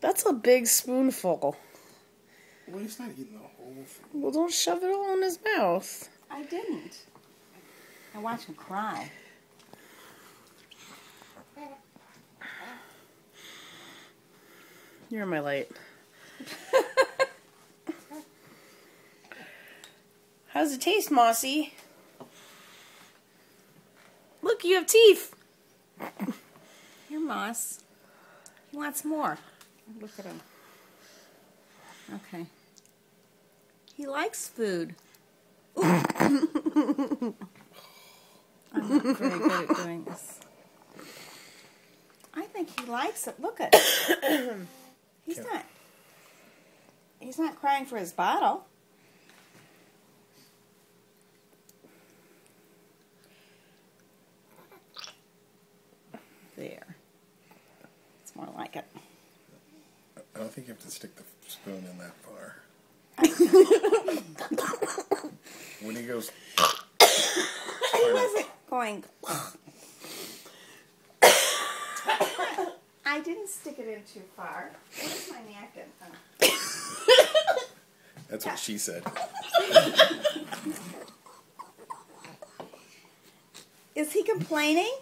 That's a big spoonful. Well, he's not eating the whole thing. Well, don't shove it all in his mouth. I didn't. I watched him cry. You're my light. How's it taste, Mossy? Look, you have teeth. Here, Moss. He wants more. Look at him. Okay. He likes food. I'm not very good at doing this. I think he likes it. Look at him. He's not crying for his bottle. There. It's more like it. I don't think you have to stick the spoon in that far. When he goes... He wasn't going... I didn't stick it in too far. Where's my napkin? Oh. That's what she said. Is he complaining?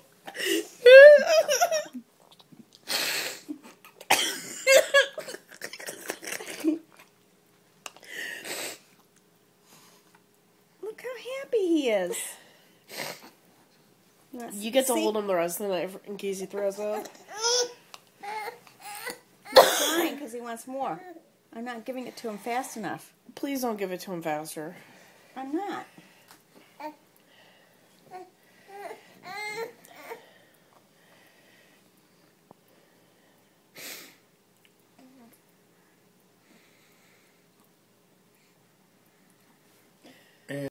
Look how happy he is. You get to hold him the rest of the night in case he throws up. He's crying because he wants more. I'm not giving it to him fast enough. Please don't give it to him faster. I'm not.